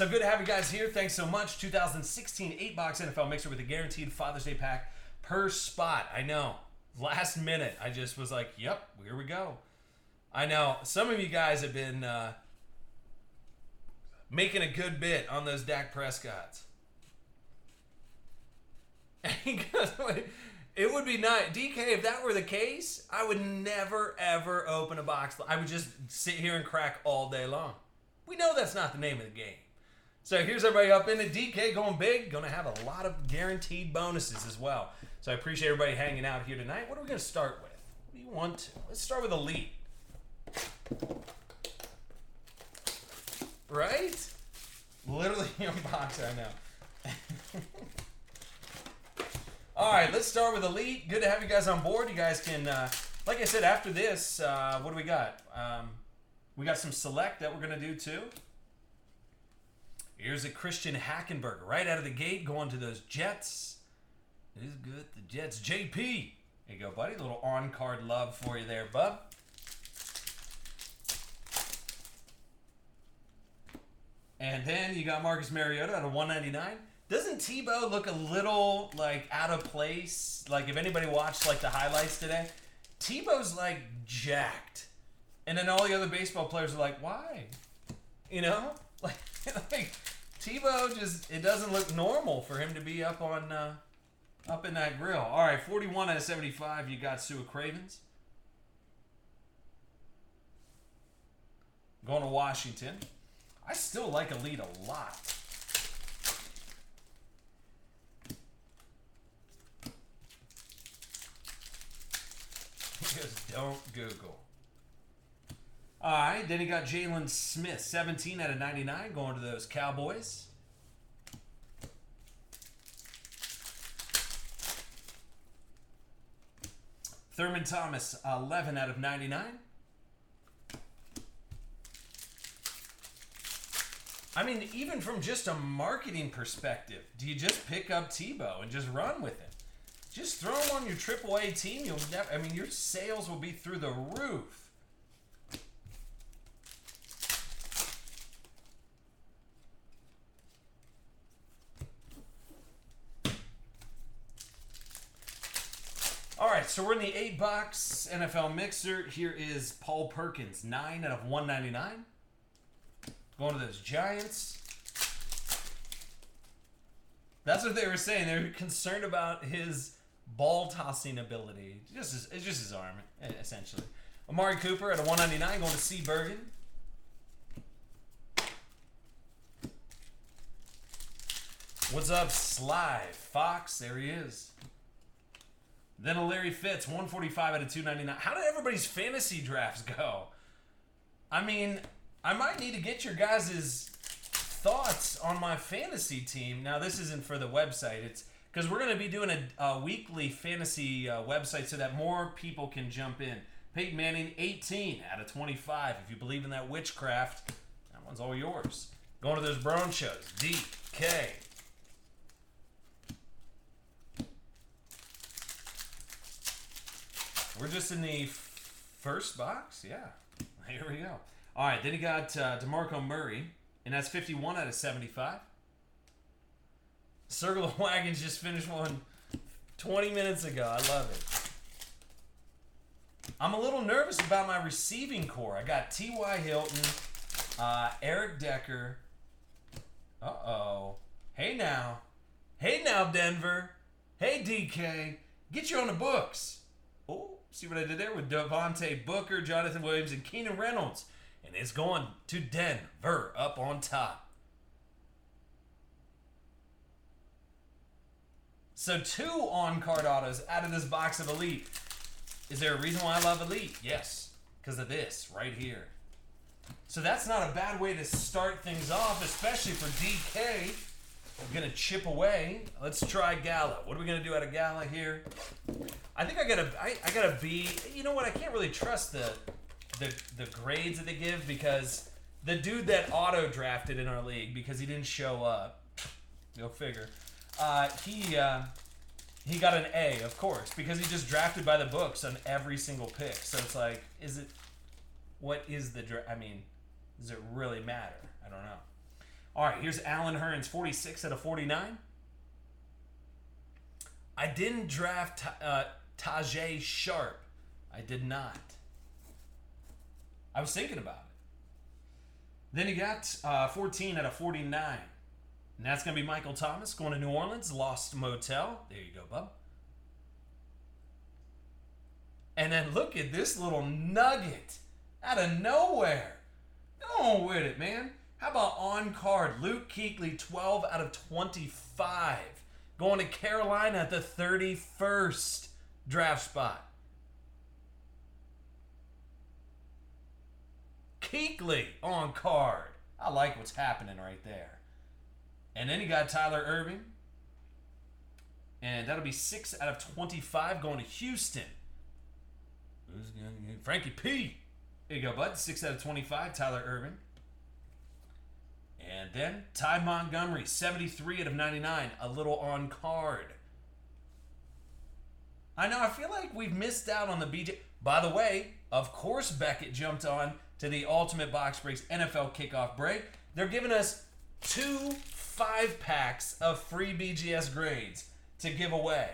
So good to have you guys here. Thanks so much. 2016 8-box NFL mixer with a guaranteed Father's Day pack per spot. I know. Last minute, I just was like, yep, here we go. I know. Some of you guys have been making a good bit on those Dak Prescotts. It would be nice. DK, if that were the case, I would never, ever open a box. I would just sit here and crack all day long. We know that's not the name of the game. So here's everybody up in it. DK going big. Going to have a lot of guaranteed bonuses as well. So I appreciate everybody hanging out here tonight. What are we going to start with? What do you want to? Let's start with Elite. Right? Literally unboxer, I know. All right, let's start with Elite. Good to have you guys on board. You guys can, like I said, after this, what do we got? We got some Select that we're going to do too. Here's a Christian Hackenberg right out of the gate going to those Jets. It is good. The Jets. JP. There you go, buddy. A little on-card love for you there, bub. And then you got Marcus Mariota at a 199. Doesn't Tebow look a little like out of place? Like if anybody watched like the highlights today, Tebow's like jacked, and then all the other baseball players are like, why? You know, like Tebow just it doesn't look normal for him to be up on up in that grill. All right, 41 out of 75. You got Sua Cravens going to Washington. I still like Elite a lot. Just don't Google. All right, then you got Jalen Smith, 17 out of 99, going to those Cowboys. Thurman Thomas, 11 out of 99. I mean, even from just a marketing perspective, do you just pick up Tebow and just run with him? Just throw him on your AAA team. You'll never. I mean, your sales will be through the roof. All right, so we're in the 8-box NFL mixer. Here is Paul Perkins, 9 out of 199. Going to those Giants. That's what they were saying. They were concerned about his ball tossing ability. It's just his arm, essentially. Amari Cooper at a 199 going to C. Bergen. What's up, Sly Fox? There he is. Then a Larry Fitz, 145 out of 299. How did everybody's fantasy drafts go? I mean, I might need to get your guys' thoughts on my fantasy team. Now, this isn't for the website. It's because we're going to be doing a weekly fantasy website so that more people can jump in. Peyton Manning, 18 out of 25. If you believe in that witchcraft, that one's all yours. Going to those Brown shows. DK. We're just in the first box? Yeah. Here we go. All right, then you got DeMarco Murray, and that's 51 out of 75. Circle of Wagons just finished one 20 minutes ago. I love it. I'm a little nervous about my receiving core. I got T.Y. Hilton, Eric Decker. Uh-oh. Hey now, Denver. Hey, DK. Get you on the books. Oh, see what I did there with Devontae Booker, Jonathan Williams, and Keenan Reynolds. And it's going to Denver up on top. So 2 on-card autos out of this box of Elite. Is there a reason why I love Elite? Yes, because of this right here. So that's not a bad way to start things off, especially for DK. I'm going to chip away. Let's try Gala. What are we going to do out of Gala here? I think I got a B. You know what? I can't really trust the grades that they give because the dude that auto drafted in our league because he didn't show up. Go figure. He got an A, of course, because he just drafted by the books on every single pick. So it's like, what is the draft? I mean, does it really matter? I don't know. All right, here's Alan Hearns, 46 out of 49. I didn't draft Tajay Sharp. I did not. I was thinking about it. Then you got 14 out of 49. And that's going to be Michael Thomas going to New Orleans. Lost Motel. There you go, bub. And then look at this little nugget out of nowhere. Go on with it, man. How about on card? Luke Kuechly, 12 out of 25. Going to Carolina at the 31st draft spot. Kuechly on card. I like what's happening right there. And then you got Tyler Irving. And that'll be 6 out of 25 going to Houston. Frankie P. There you go, bud. 6 out of 25, Tyler Irving. And then Ty Montgomery, 73 out of 99. A little on card. I know, I feel like we've missed out on the BJ. By the way, of course Beckett jumped on to the Ultimate Box Breaks NFL kickoff break. They're giving us 2 5-packs of free BGS grades to give away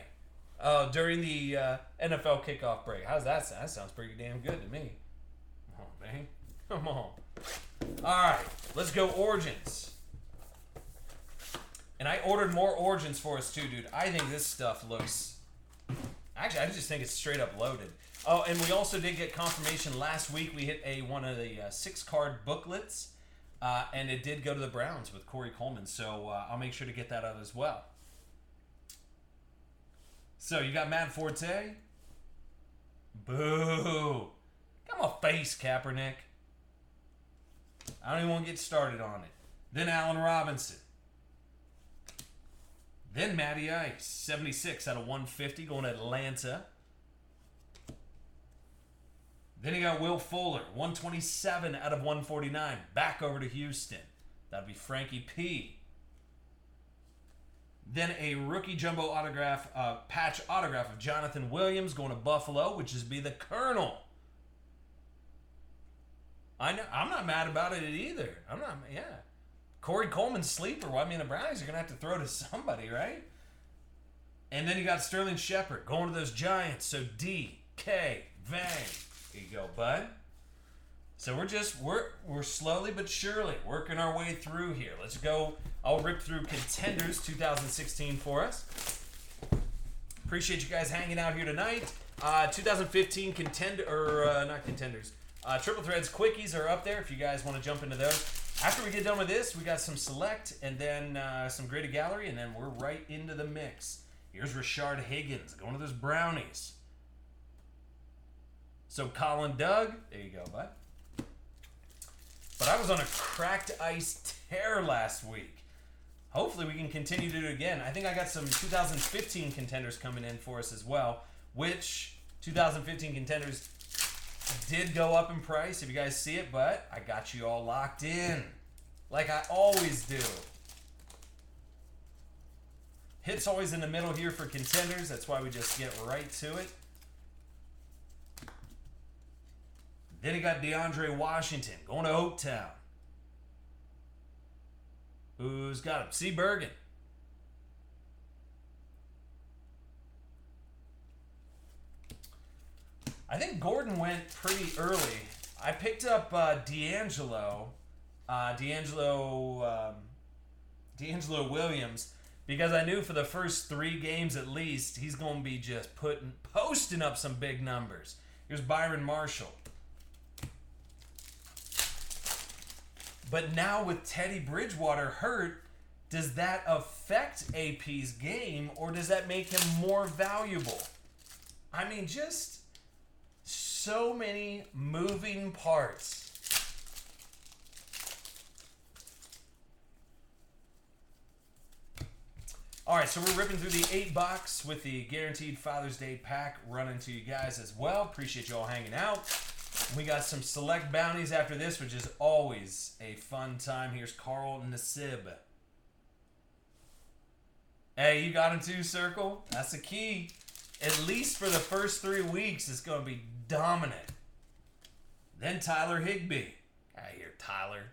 during the NFL kickoff break. How's that sound? That sounds pretty damn good to me. Come on, man. Come on. All right, let's go Origins. And I ordered more Origins for us too, dude. I think this stuff looks... Actually, I just think it's straight up loaded. Oh, and we also did get confirmation last week. We hit one of the 6-card booklets, and it did go to the Browns with Corey Coleman. So I'll make sure to get that out as well. So you got Matt Forte. Boo. Got my face, Kaepernick. I don't even want to get started on it. Then Allen Robinson. Then Matty Ice, 76 out of 150, going to Atlanta. Then you got Will Fuller, 127 out of 149, back over to Houston. That'd be Frankie P. Then a rookie jumbo autograph, patch autograph of Jonathan Williams going to Buffalo, which is be the Colonel. I know, I'm not mad about it either. I'm not, yeah. Corey Coleman sleeper. Well, I mean, the Browns are going to have to throw to somebody, right? And then you got Sterling Shepard going to those Giants. So D, K, Vang. Here you go, bud. So we're slowly but surely working our way through here. Let's go. I'll rip through Contenders 2016 for us. Appreciate you guys hanging out here tonight. 2015 not Contenders. Triple Threads Quickies are up there if you guys want to jump into those. After we get done with this, we got some Select and then some Graded Gallery, and then we're right into the mix. Here's Rashard Higgins going to those Brownies. So Colin Doug, there you go, bud. But I was on a cracked ice tear last week. Hopefully we can continue to do it again. I think I got some 2015 Contenders coming in for us as well, which 2015 Contenders did go up in price, if you guys see it, but I got you all locked in, like I always do. Hits always in the middle here for Contenders. That's why we just get right to it. Then you got DeAndre Washington going to Oaktown. Who's got him? C. Bergen. I think Gordon went pretty early. I picked up D'Angelo Williams, because I knew for the first 3 games at least, he's going to be just posting up some big numbers. Here's Byron Marshall. But now with Teddy Bridgewater hurt, does that affect AP's game, or does that make him more valuable? I mean, just so many moving parts. All right, so we're ripping through the 8-box with the Guaranteed Father's Day pack running to you guys as well. Appreciate you all hanging out. We got some select bounties after this, which is always a fun time. Here's Carl Nassib. Hey, you got him too, Circle? That's the key. At least for the first 3 weeks, it's going to be dominant. Then Tyler Higbee. Out of here, Tyler.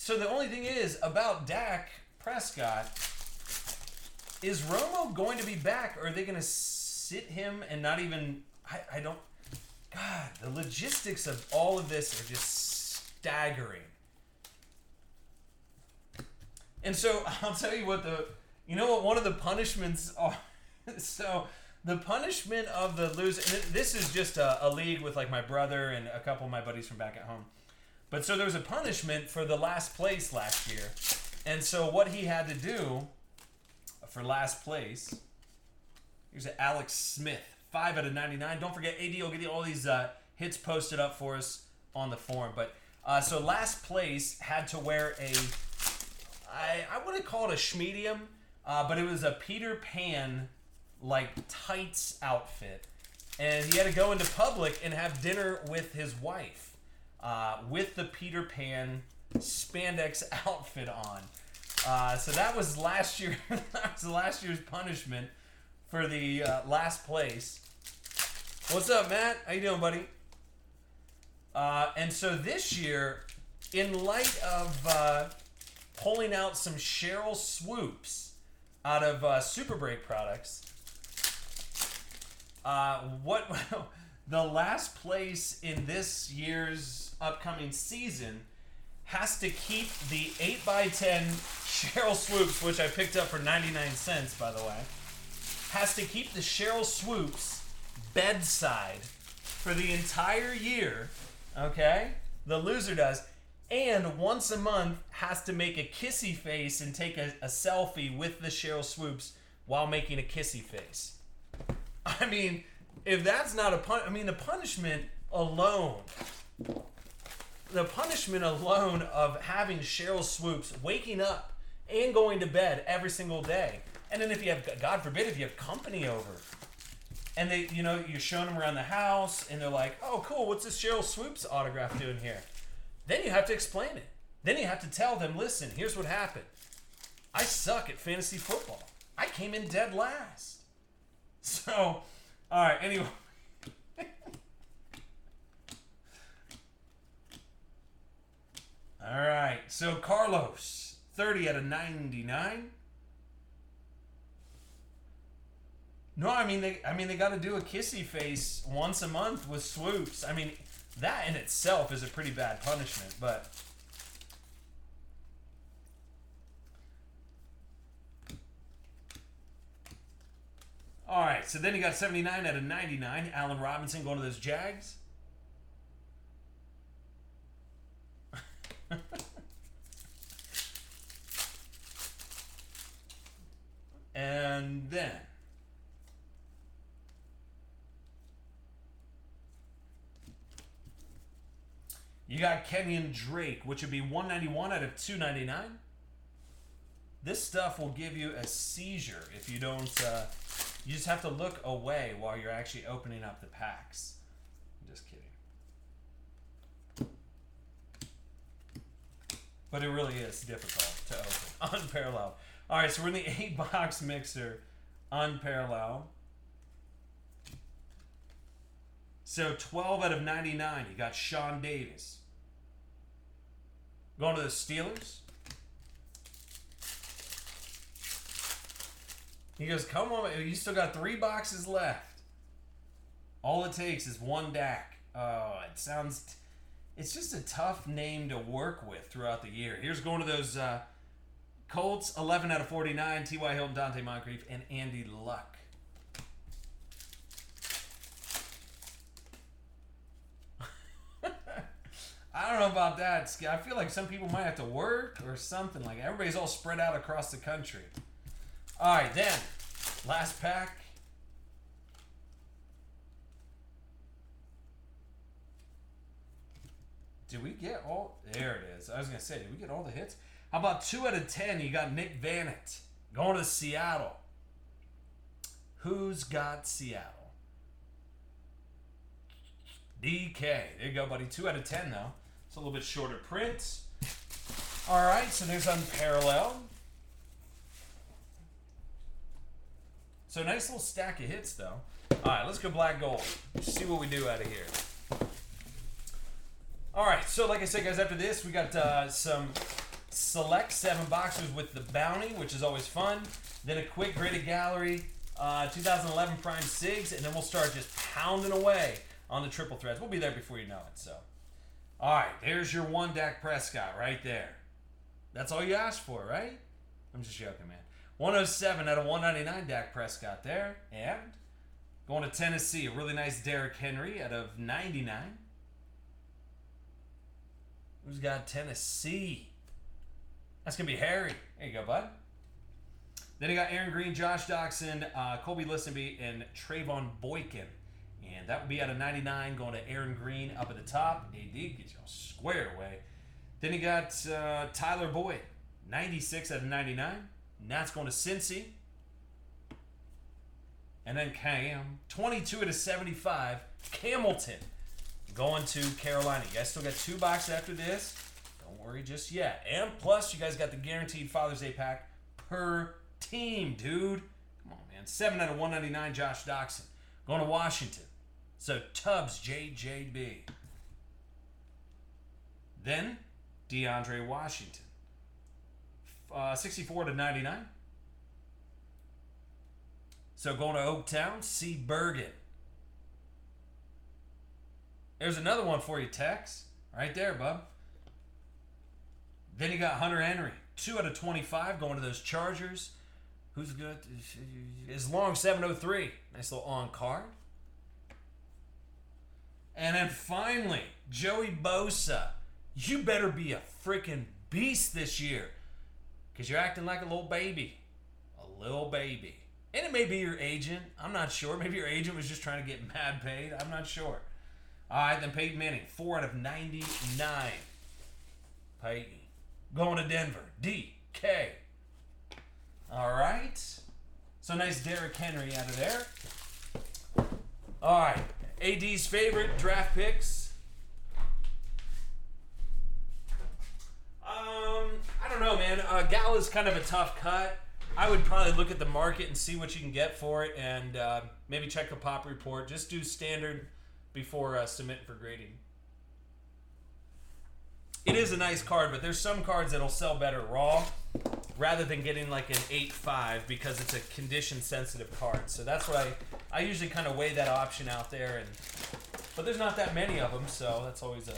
So the only thing is about Dak Prescott, is Romo going to be back, or are they going to sit him and not even... I don't... God, the logistics of all of this are just staggering. And so I'll tell you what you know what one of the punishments are. So the punishment of the loser, and this is just a league with like my brother and a couple of my buddies from back at home. But so there was a punishment for the last place last year. And so what he had to do for last place, here's Alex Smith, 5 out of 99. Don't forget, AD will get all these hits posted up for us on the forum. But so last place had to wear I wouldn't call it a schmedium, but it was a Peter Pan like tights outfit, and he had to go into public and have dinner with his wife with the Peter Pan spandex outfit on. So that was last year. That was last year's punishment for the last place. What's up, Matt? How you doing, buddy? And so this year, in light of pulling out some Cheryl Swoops out of Super Break products, what the last place in this year's upcoming season has to keep the 8x10 Cheryl Swoops, which I picked up for 99 cents, by the way, has to keep the Cheryl Swoops bedside for the entire year, okay? The loser does. And once a month has to make a kissy face and take a selfie with the Cheryl Swoops while making a kissy face. I mean, if that's not the punishment alone of having Cheryl Swoops waking up and going to bed every single day. And then if you have, God forbid, if you have company over and they, you're showing them around the house and they're like, oh, cool, what's this Cheryl Swoops autograph doing here? Then you have to explain it. Then you have to tell them, listen, here's what happened. I suck at fantasy football. I came in dead last. So, all right, anyway. All right, so Carlos, 30 out of 99. No, I mean they got to do a kissy face once a month with Swoops. I mean, that in itself is a pretty bad punishment, but all right, so then you got 79 out of 99. Allen Robinson going to those Jags. And then you got Kenyon Drake, which would be 191 out of 299. This stuff will give you a seizure if you don't. You just have to look away while you're actually opening up the packs. I'm just kidding. But it really is difficult to open. Unparalleled. All right, so we're in the 8-box mixer. Unparalleled. So 12 out of 99. You got Sean Davis. Going to the Steelers. He goes, come on, you still got 3 boxes left. All it takes is one Dak. Oh, it's just a tough name to work with throughout the year. Here's going to those Colts, 11 out of 49, T.Y. Hilton, Dante Moncrief, and Andy Luck. I don't know about that. I feel like some people might have to work or something. Like everybody's all spread out across the country. All right, then. Last pack. Did we get all... There it is. I was going to say, did we get all the hits? How about 2 out of 10? You got Nick Vannett going to Seattle. Who's got Seattle? DK. There you go, buddy. 2 out of 10, though. It's a little bit shorter print. All right, so there's Unparalleled. So nice little stack of hits, though. All right, let's go black gold. Let's see what we do out of here. All right, so like I said, guys, after this, we got some select 7 boxers with the bounty, which is always fun. Then a quick graded gallery, 2011 Prime Sigs, and then we'll start just pounding away on the triple threads. We'll be there before you know it. So, all right, there's your one Dak Prescott right there. That's all you asked for, right? I'm just joking, man. 107 out of 199 Dak Prescott there. And going to Tennessee, a really nice Derrick Henry out of 99. Who's got Tennessee? That's going to be Harry. There you go, bud. Then you got Aaron Green, Josh Doxson, Colby Listenby, and Trayvon Boykin. And that would be out of 99 going to Aaron Green up at the top. AD gets you all squared away. Then you got Tyler Boyd, 96 out of 99. And that's going to Cincy. And then Cam, 22 out of 75. Hamilton going to Carolina. You guys still got 2 boxes after this. Don't worry just yet. And plus, you guys got the guaranteed Father's Day pack per team, dude. Come on, man. 7 out of 199, Josh Doxson. Going to Washington. So, Tubbs, JJB. Then, DeAndre Washington. 64 to 99. So, going to Oaktown, C. Bergen. There's another one for you, Tex. Right there, bub. Then you got Hunter Henry. 2 out of 25 going to those Chargers. Who's good? Is long 703. Nice little on card. And then finally, Joey Bosa. You better be a freaking beast this year. Because you're acting like a little baby. A little baby. And it may be your agent. I'm not sure. Maybe your agent was just trying to get mad paid. I'm not sure. All right, then Peyton Manning. 4 out of 99. Peyton. Going to Denver. DK. All right. So nice Derrick Henry out of there. All right. AD's favorite draft picks. I don't know, man. Gala's kind of a tough cut. I would probably look at the market and see what you can get for it, and maybe check the pop report. Just do standard before submitting for grading. It is a nice card, but there's some cards that'll sell better raw rather than getting like an 8.5 because it's a condition-sensitive card. So that's what I usually kind of weigh that option out there. But there's not that many of them, so that's always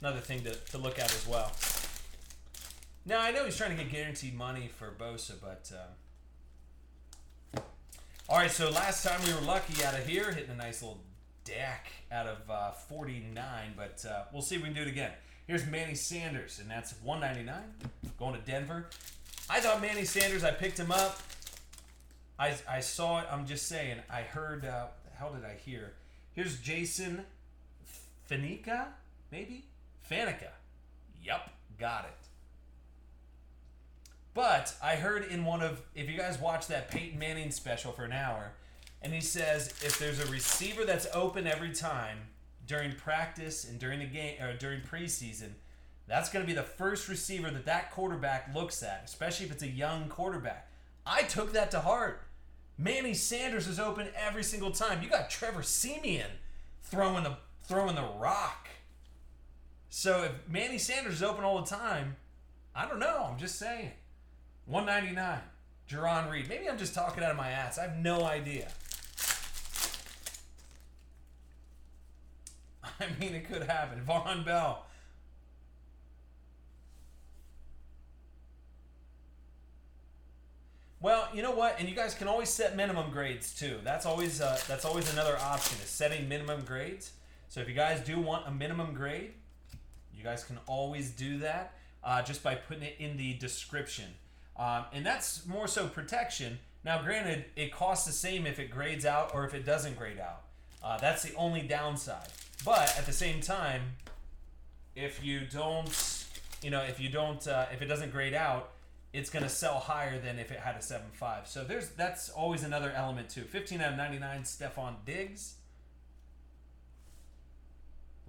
another thing to look at as well. Now, I know he's trying to get guaranteed money for Bosa, but... all right, so last time we were lucky out of here, hitting a nice little Dak out of 49, but we'll see if we can do it again. Here's Manny Sanders, and that's 199, going to Denver. I thought Manny Sanders, I picked him up. I saw it, I'm just saying. I heard, how did I hear? Here's Jason Faneca, maybe? Faneca. Yup, got it. But I heard in one of, if you guys watch that Peyton Manning special for an hour, and he says if there's a receiver that's open every time during practice and during the game or during preseason, that's going to be the first receiver that quarterback looks at, especially if it's a young quarterback. I took that to heart. Manny Sanders is open every single time. You got Trevor Siemian throwing the rock. So if Manny Sanders is open all the time, I don't know. I'm just saying. 199. Jerron Reed. Maybe I'm just talking out of my ass. I have no idea. I mean, it could happen. Von Bell. Well, you know what? And you guys can always set minimum grades too. That's always another option is setting minimum grades. So if you guys do want a minimum grade, you guys can always do that just by putting it in the description. And that's more so protection. Now, granted, it costs the same if it grades out or if it doesn't grade out. That's the only downside. But at the same time, if it doesn't grade out, it's going to sell higher than if it had a 7.5. So that's always another element too. 15 out of 99, Stephon Diggs.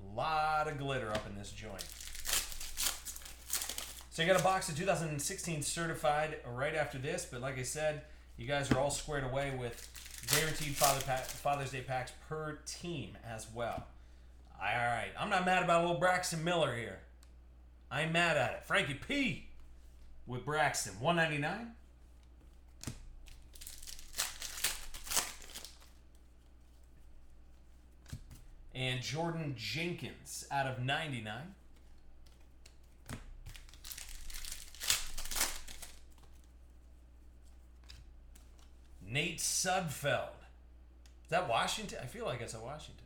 A lot of glitter up in this joint. So you got a box of 2016 certified right after this, but like I said, you guys are all squared away with guaranteed Father's Day packs per team as well. All right, I'm not mad about little Braxton Miller here. I'm mad at it. Frankie P. with Braxton, 199. And Jordan Jenkins out of 99. Nate Sudfeld. Is that Washington? I feel like it's a Washington.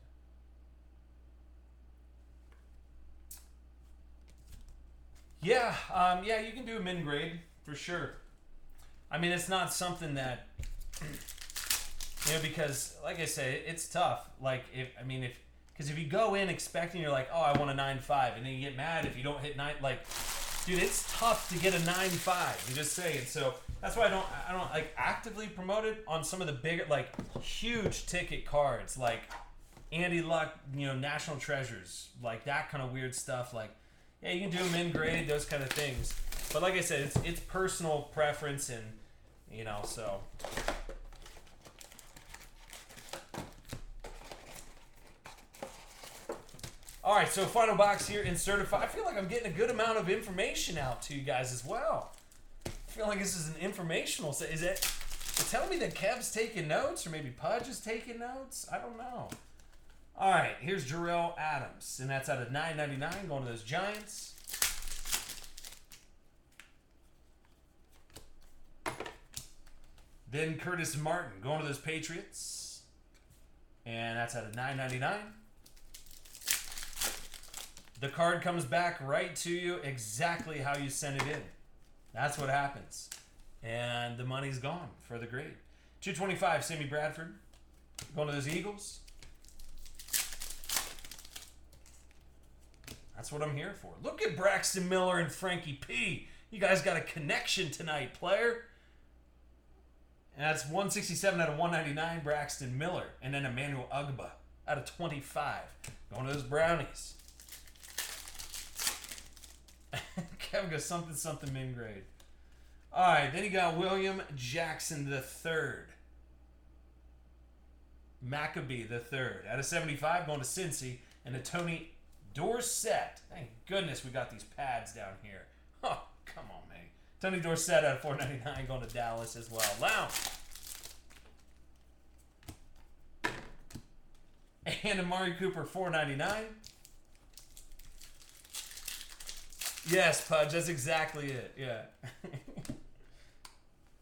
Yeah, yeah, you can do a min grade for sure. I mean, it's not something that, because like I say, it's tough. Like because if you go in expecting you're like, oh, I want a 9.5, and then you get mad if you don't hit 9. Like, dude, it's tough to get a 9.5. I'm just saying. So that's why I don't like actively promote it on some of the bigger, like huge ticket cards, like Andy Luck, National Treasures, like that kind of weird stuff. Like, yeah, you can do them in grade, those kind of things. But like I said, it's personal preference, and so. All right, so final box here in Certified. I feel like I'm getting a good amount of information out to you guys as well. I feel like this is an informational set. Is it telling me that Kev's taking notes, or maybe Pudge is taking notes? I don't know. All right, here's Jarrell Adams, and that's out of $9.99 going to those Giants. Then Curtis Martin going to those Patriots, and that's out of $9.99. The card comes back right to you exactly how you sent it in. That's what happens. And the money's gone for the grade. 225, Sammy Bradford. Going to those Eagles. That's what I'm here for. Look at Braxton Miller and Frankie P. You guys got a connection tonight, player. And that's 167 out of 199, Braxton Miller. And then Emmanuel Ugba out of 25. Going to those Brownies. Kevin goes something min grade. All right, then you got William Jackson III. Maccabee III out of 75 going to Cincy, and a Tony Dorsett. Thank goodness we got these pads down here. Oh, come on, man. Tony Dorsett out of 499 going to Dallas as well. Lounge. And Amari Cooper 499. Yes, Pudge, that's exactly it. Yeah.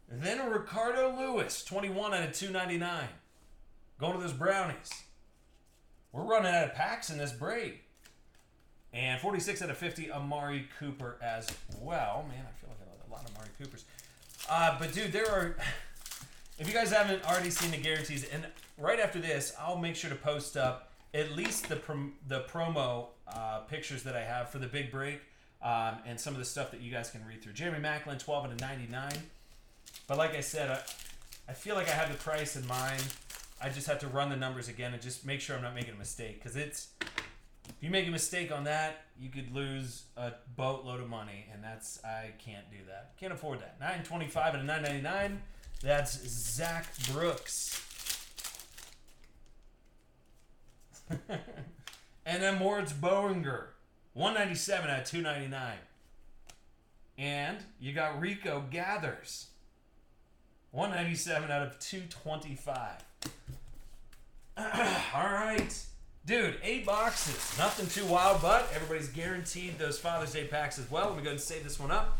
Then a Ricardo Lewis, 21 out of 299. Going to those Brownies. We're running out of packs in this break. And 46 out of 50, Amari Cooper as well. Man, I feel like I got a lot of Amari Coopers. But, dude, there are... If you guys haven't already seen the guarantees, and right after this, I'll make sure to post up at least the promo pictures that I have for the big break. And some of the stuff that you guys can read through. Jeremy Maclin, 12 out of 99. But like I said, I feel like I have the price in mind. I just have to run the numbers again and just make sure I'm not making a mistake. Because if you make a mistake on that, you could lose a boatload of money. And I can't do that. Can't afford that. 925 out of 999. That's Zach Brooks. And then Moritz Boehringer. 197 out of 299. And you got Rico Gathers. 197 out of 225. All right. Dude, 8 boxes. Nothing too wild, but everybody's guaranteed those Father's Day packs as well. Let me go ahead and save this one up.